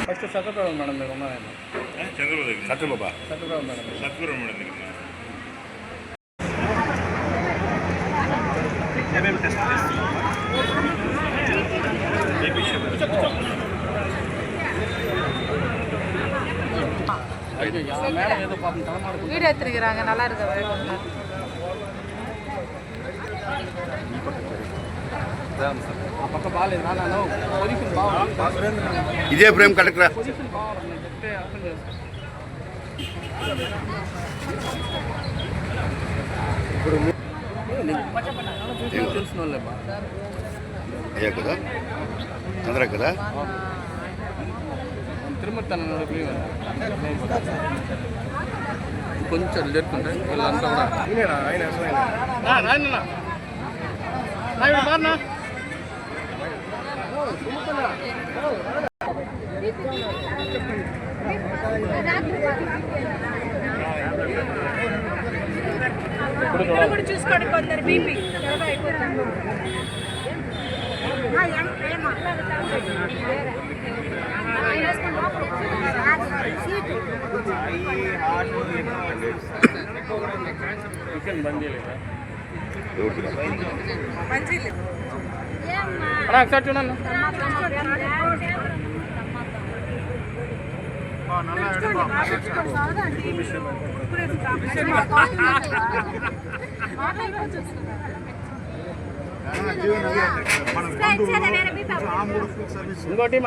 First సత్యప్రభు madam మీరు ఉన్నారైనా Satyababa సత్యప్రభు madam సత్యప్రభు madam ఏమేమి test வீடு எடுத்துருக்கிறாங்க நல்லா இருக்கு ఇదే ఫ్రేమ్ కరెక్ట్రా అయ్యా కదా అందరా కదా తిరుమల కొంచెం లేకుంటే వీళ్ళంతా కూడా చూసుకోండి కొందరు బీపీ ఒకసారి చూడండి ఇంకోటి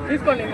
తీసుకోండి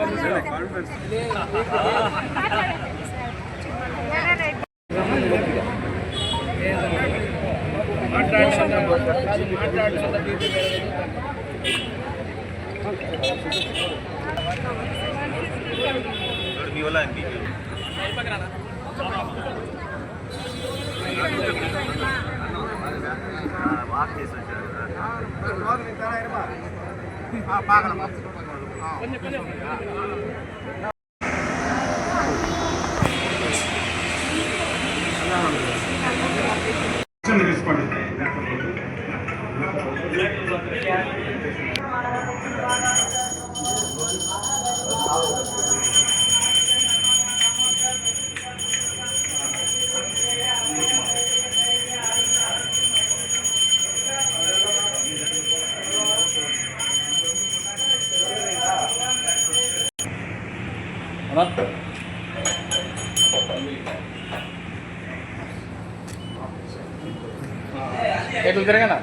ఎట్లు తిరగనా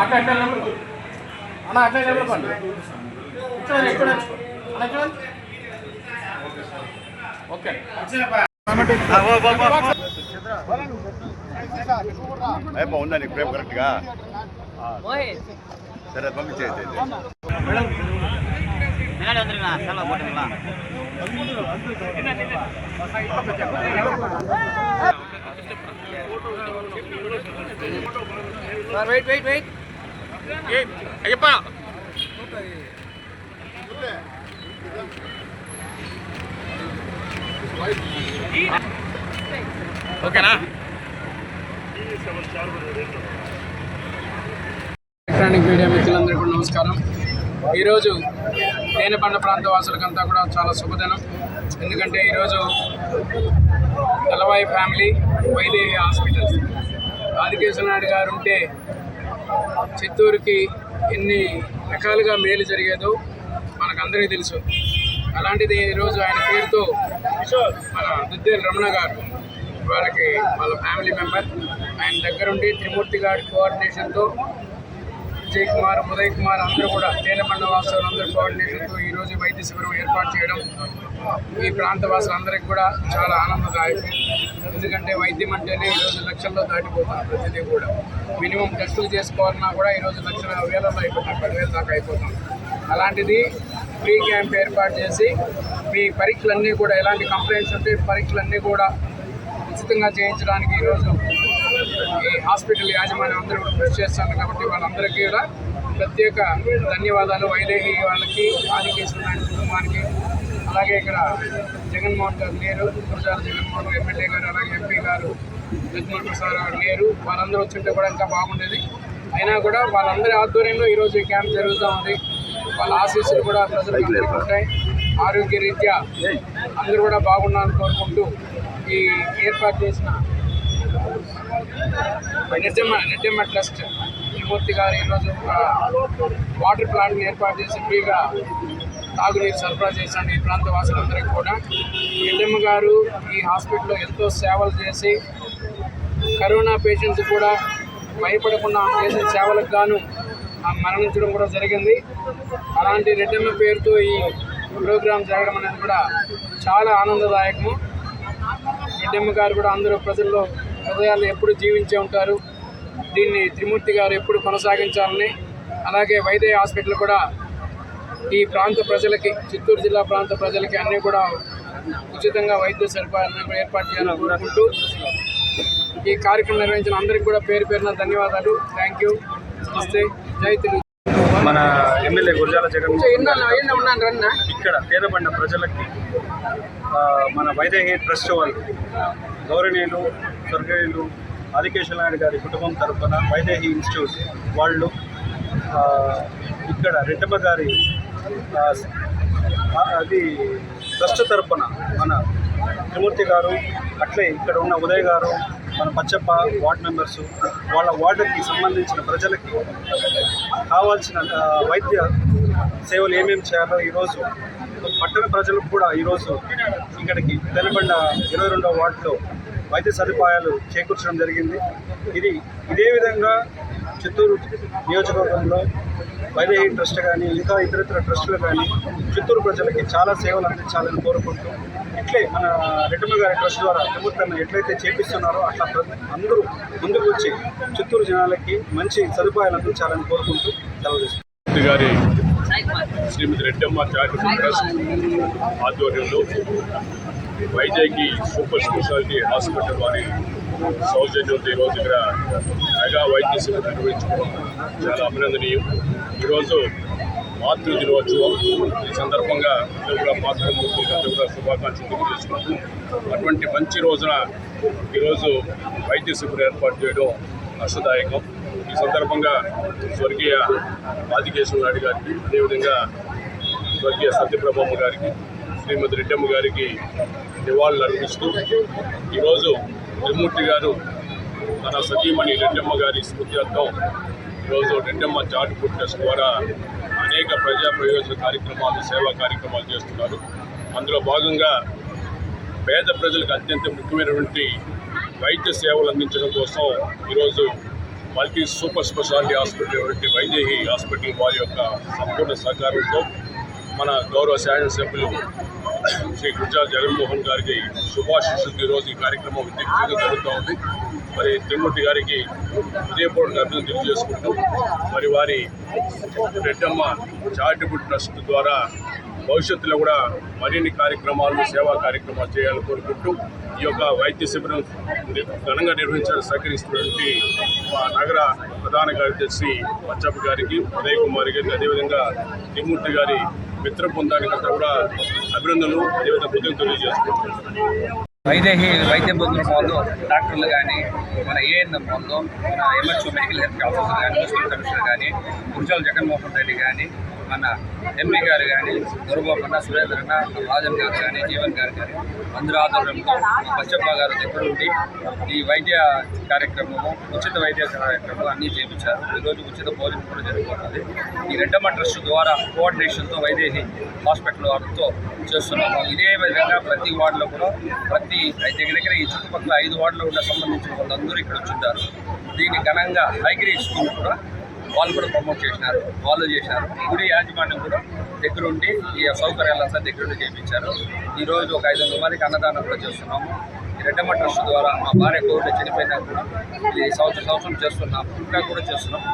అట్లా అన్న అట్లా చెప్పండి ఓకే ఉందా నీకు ప్రేమ కరెక్ట్గా సరే పంపించేది వెయిట్ వెయిట్ వెయిట్ అయ్యప్ప ఓకేనా ఎలక్ట్రానిక్ మీడియా మిత్రులందరికీ కూడా నమస్కారం. ఈరోజు తేనెపండ ప్రాంత వాసులకంతా కూడా చాలా శుభదినం. ఎందుకంటే ఈరోజు తెల్లవాయి ఫ్యామిలీ వైదేహి హాస్పిటల్స్ ఆదికేశ్వర నాయుడు గారు ఉంటే చిత్తూరుకి ఎన్ని రకాలుగా మేలు జరిగేదో మనకందరికీ తెలుసు. అలాంటిది ఈరోజు ఆయన పేరుతో మన దుద్దేల రమణ గారు వాళ్ళకి వాళ్ళ ఫ్యామిలీ మెంబర్ ఆయన దగ్గరుండి త్రిమూర్తి గారి కోఆర్డినేషన్తో విజయ్ కుమార్, ఉదయ్ కుమార్ అందరూ కూడా తేనెపండ వాసులందరూ కోఆర్డినేషన్తో ఈరోజు వైద్య శిబిరం ఏర్పాటు చేయడం ఈ ప్రాంత వాసులందరికీ కూడా చాలా ఆనందదాయకం. ఎందుకంటే వైద్యం అంటేనే ఈరోజు లక్షల్లో దాటిపోతుంది. ప్రతిదీ కూడా మినిమం టెస్టులు చేసుకోవాలన్నా కూడా ఈరోజు లక్షల వేలలో అయిపోతుంది, 10,000 దాకా అయిపోతుంది. అలాంటిది ఫ్రీ క్యాంప్ ఏర్పాటు చేసి మీ పరీక్షలన్నీ కూడా ఎలాంటి కంప్లైంట్స్ ఉంటే పరీక్షలన్నీ కూడా ఉచితంగా చేయించడానికి ఈరోజు ఈ హాస్పిటల్ యాజమాన్యం అందరూ కూడా కృషి చేస్తున్నారు కాబట్టి వాళ్ళందరికీ కూడా ప్రత్యేక ధన్యవాదాలు. వైదేహి వాళ్ళకి, ఆదికేశ్వర నాయుడు కుటుంబానికి, అలాగే ఇక్కడ జగన్మోహన్ గారు లేరు, గురజాల జగన్మోహన్ ఎమ్మెల్యే గారు, అలాగే ఎంపీ గారు లక్ష్మణ్ ప్రసాద్ గారు లేరు. వాళ్ళందరూ వచ్చింటే కూడా ఇంకా బాగుండేది. అయినా కూడా వాళ్ళందరి ఆధ్వర్యంలో ఈరోజు ఈ క్యాంప్ జరుగుతూ ఉంది. వాళ్ళ ఆశీస్సులు కూడా ప్రజలకు అందరికీ ఉంటాయి. ఆరోగ్య రీత్యా అందరూ కూడా బాగుండాలని కోరుకుంటూ ఈ ఏర్పాటు చేసిన రెడ్డమ్మ ట్రస్ట్ త్రిమూర్తి గారు ఈరోజు వాటర్ ప్లాంట్ని ఏర్పాటు చేసి ఫ్రీగా తాగునీరు సరఫరా చేశాను ఈ ప్రాంత వాసులందరికీ కూడా. రెడ్డమ్మ గారు ఈ హాస్పిటల్లో ఎంతో సేవలు చేసి కరోనా పేషెంట్స్ కూడా భయపడకుండా చేసిన సేవలకు గాను మరణించడం కూడా జరిగింది. అలాంటి రెడ్డమ్మ పేరుతో ఈ ప్రోగ్రాం జరగడం అనేది కూడా చాలా ఆనందదాయకము. రెడ్డమ్మ గారు కూడా అందరూ ప్రజల్లో హృదయాల్లో ఎప్పుడు జీవించే ఉంటారు. దీన్ని త్రిమూర్తి గారు ఎప్పుడు కొనసాగించాలని, అలాగే వైద్య హాస్పిటల్ కూడా ఈ ప్రాంత ప్రజలకి, చిత్తూరు జిల్లా ప్రాంత ప్రజలకి అన్నీ కూడా ఉచితంగా వైద్య సదుపాయాలను కూడా ఏర్పాటు చేయాలని కోరుకుంటూ ఈ కార్యక్రమం నిర్వహించిన అందరికీ కూడా పేరు పేరున ధన్యవాదాలు. Thank you. నమస్తే. జై తెలుగు. మన ఎమ్మెల్యే గురజాల జగన్ ఇక్కడ పేదపడిన ప్రజలకి మన వైదేహి ట్రస్ట్ వాళ్ళు గౌరవనీయులు స్వర్గీయులు ఆదికేశ్వర నాయుడు గారి కుటుంబం తరఫున వైదేహి ఇన్స్టిట్యూట్ వాళ్ళు ఇక్కడ రెడ్డమ్మ గారి అది ట్రస్ట్ తరఫున మన త్రిమూర్తి గారు, అట్లే ఇక్కడ ఉన్న ఉదయ్ గారు, మన పచ్చప్ప వార్డ్ మెంబర్సు, వాళ్ళ వార్డుకి సంబంధించిన ప్రజలకి కావాల్సిన వైద్య సేవలు ఏమేమి చేయాలో ఈరోజు పట్టణ ప్రజలకు కూడా ఈరోజు ఇక్కడికి తెలబండ 22వ వార్డులో వైద్య సదుపాయాలు చేకూర్చడం జరిగింది. ఇదే విధంగా చిత్తూరు నియోజకవర్గంలో వైదేహి ట్రస్ట్ కానీ ఇంకా ఇతరితర ట్రస్టులు కానీ చిత్తూరు ప్రజలకి చాలా సేవలు అందించాలని కోరుకుంటూ, ఇట్లే మన రెడ్డమ్మ గారి ట్రస్ట్ ద్వారా ప్రభుత్వాన్ని ఎట్లయితే చేపిస్తున్నారో అట్లా అందరూ ముందుకు వచ్చి చిత్తూరు జనాలకి మంచి సదుపాయాలు అందించాలని కోరుకుంటూ సెలవు గారి శ్రీమతి రెడ్డమ్మ చారిటబుల్ ట్రస్ట్ ఆధ్వర్యంలో వైజాగ్కి సూపర్ స్పెషాలిటీ హాస్పిటల్ వారి సౌజన్యంతో ఈరోజు ఇక్కడ మెగా వైద్య శిబిరం నిర్వహించుకోవడం చాలా అభినందనీయం. ఈరోజు మాతృ దినోత్సవం. ఈ సందర్భంగా అందరూ కూడా మాతృమూర్తులందరూ కూడా శుభాకాంక్షలు తెలియజేసుకుంటూ అటువంటి మంచి రోజున ఈరోజు వైద్య శిబిరం ఏర్పాటు చేయడం హర్షదాయకం. ఈ సందర్భంగా స్వర్గీయ ఆదికేశ్వర నాయుడు గారికి, అదేవిధంగా స్వర్గీయ సత్యప్రభమ్మ గారికి, శ్రీమతి రెడ్డమ్మ గారికి నివాళులు అర్పిస్తూ ఈరోజు త్రిమూర్తి గారు తన సతీమణి రెడ్డమ్మ గారి స్మృత్యార్థం ఈరోజు రెడ్డమ్మ చారిటబుల్ ట్రస్ట్ ద్వారా అనేక ప్రజా ప్రయోజన కార్యక్రమాలు, సేవా కార్యక్రమాలు చేస్తున్నారు. అందులో భాగంగా పేద ప్రజలకు అత్యంత ముఖ్యమైనటువంటి వైద్య సేవలు అందించడం కోసం ఈరోజు multi super speciality hospital Vaidehi hospital వారి యొక్క సంపూర్ణ సహకారంతో మన గౌరవ శాసనసభ్యులు శ్రీ గురజాల జగన్మోహన్ గారికి శుభాశీస్సులతో ఈరోజు ఈ కార్యక్రమం విజయవంతంగా జరుగుతూ ఉంది. మరి త్రిమూర్తి గారికి హృదయపూర్వక అభినందనలు తెలియజేసుకుంటూ మరి వారి రెడ్డమ్మ చారిటబుల్ ట్రస్ట్ ద్వారా భవిష్యత్తులో కూడా మరిన్ని కార్యక్రమాలు, సేవా కార్యక్రమాలు చేయాలని కోరుకుంటూ ఈ యొక్క వైద్య శిబిరం ఘనంగా నిర్వహించడానికి సహకరిస్తున్నటువంటి మా నగర ప్రధాన కార్యదర్శి పచ్చప్ప గారికి, ఉదయ్ కుమార్ గారికి, అదేవిధంగా త్రిమూర్తి గారి మిత్ర బృందానికి అంతా కూడా అభినందనలు, అదేవిధంగా బుద్ధులు తెలియజేసుకుంటున్నాను. వైదేహి వైద్య బృందం వాళ్ళు డాక్టర్లు కానీ, మన ఏఎన్ఎం వాళ్ళు, మన ఎంహెచ్ఓ మెడికల్ హెల్త్ ఆఫీసర్ కానీ, మున్సిపల్ కమిషనర్ కానీ, గురజాల జగన్మోహన్ రెడ్డి కానీ, మన ఎంపీ గారు కానీ, దుర్గోపన్న సురేంద్ర అన్న, రాజన్ గారు కానీ, జీవన్ గారు కానీ అందరూ ఆధ్వర్యంలో పచ్చప్ప గారు దగ్గర ఉండి ఈ వైద్య కార్యక్రమము, ఉచిత వైద్య కార్యక్రమాలు అన్నీ చేయించారు. ఈరోజు ఉచిత భోజనం కూడా జరుగుతుంది. ఈ రెడ్డమ్మ ట్రస్ట్ ద్వారా కోఆర్డినేషన్తో వైదేహి హాస్పిటల్ వారితో చేస్తున్నాము. ఇదే విధంగా ప్రతి వార్డులో కూడా దగ్గర ఈ చుట్టుపక్కల 5 వార్డులో ఉన్న సంబంధించిన వాళ్ళందరూ ఇక్కడ వచ్చింటారు. దీన్ని ఘనంగా హైగ్రేడ్ స్కూల్ కూడా వాళ్ళు కూడా ప్రమోట్ చేసినారు, వాళ్ళు చేశారు. గుడి యాజమాన్యం కూడా దగ్గరుండి ఈ సౌకర్యాలంతా దగ్గరుండి చేయించారు. ఈరోజు ఒక 500 మందికి అన్నదానం కూడా చేస్తున్నాము. ఈ రెడ్డమ్మ ట్రస్ట్ ద్వారా మా భార్య కోవిడ్ చనిపోయినా కూడా ఇది సంవత్సరం చేస్తున్నాము, ఇంకా కూడా చేస్తున్నాం.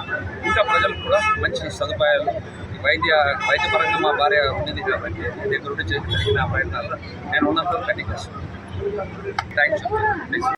ఇంకా ప్రజలకు కూడా మంచి సదుపాయాలు వైద్యపరంగా మా భార్య ఉండేది కాబట్టి దగ్గరుండి జరిగిన ప్రయత్నాలు నేను ఉన్నంత కంటిన్యూ చేస్తున్నాను. థ్యాంక్స్.